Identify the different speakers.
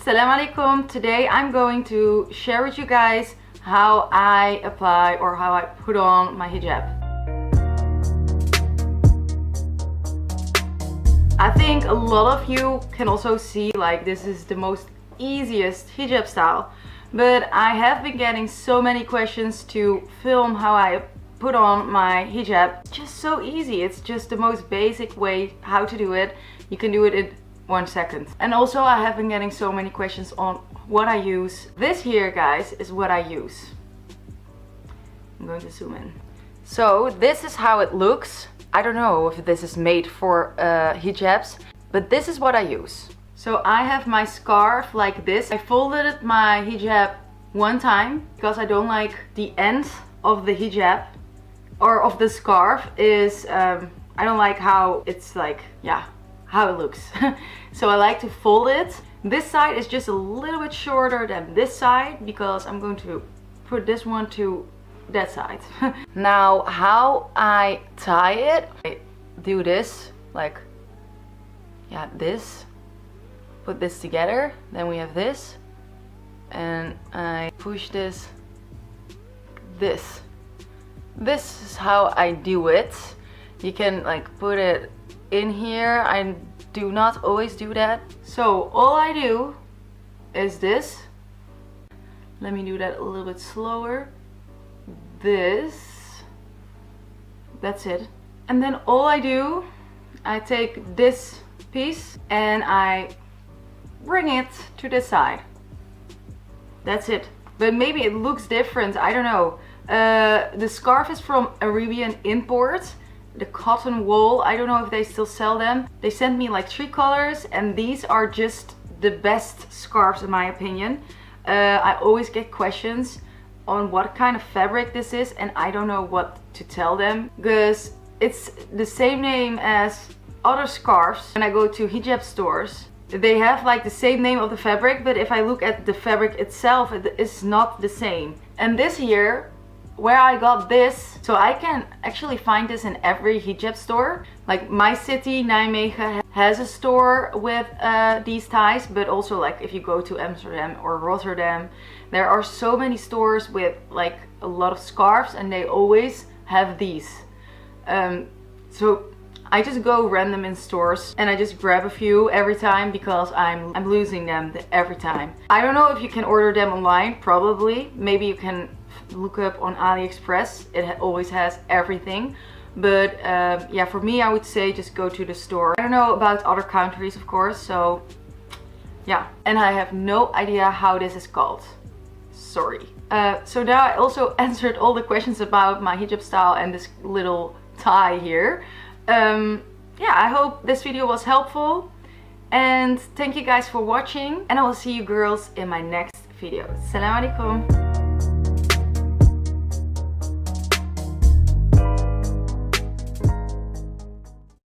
Speaker 1: Assalamu alaikum. Today I'm going to share with you guys how I apply or how I put on my hijab. I think a lot of you can also see like this is the most easiest hijab style, but I have been getting so many questions to film how I put on my hijab. Just so easy. It's just the most basic way how to do it. You can do it in 1 second. And also I have been getting so many questions on what I use. This here, guys, is what I use. I'm going to zoom in. So this is how it looks. I don't know if this is made for hijabs, but this is what I use. So I have my scarf like this. I folded my hijab one time because I don't like the end of the hijab or of the scarf is I don't like how it's like, yeah, how it looks. So I like to fold it. This side is just a little bit shorter than this side because I'm going to put this one to that side. Now how I tie it, I do this, like, yeah, this, put this together, then we have this, and I push this. This is how I do it. You can like put it in here. I do not always do that. So all I do is this. Let me do that a little bit slower. This. That's it. And then all I do, I take this piece and I bring it to the side. That's it. But maybe it looks different, I don't know. The scarf is from Arabian import. The cotton wool, I don't know if they still sell them. They sent me like 3 colors and these are just the best scarves in my opinion. I always get questions on what kind of fabric this is and I don't know what to tell them because it's the same name as other scarves. When I go to hijab stores, they have like the same name of the fabric, but if I look at the fabric itself, it is not the same. And this here, where I got this, so I can actually find this in every hijab store. Like my city, Nijmegen, has a store with these ties, but also like if you go to Amsterdam or Rotterdam, there are so many stores with like a lot of scarves and they always have these. So I just go random in stores and I just grab a few every time because I'm losing them every time. I don't know if you can order them online, probably. Maybe you can look up on AliExpress. It always has everything. But yeah, for me I would say just go to the store. I don't know about other countries of course, so yeah. And I have no idea how this is called. Sorry. So now I also answered all the questions about my hijab style and this little tie here. Yeah, I hope this video was helpful and thank you guys for watching and I will see you girls in my next video. Assalamu alaikum.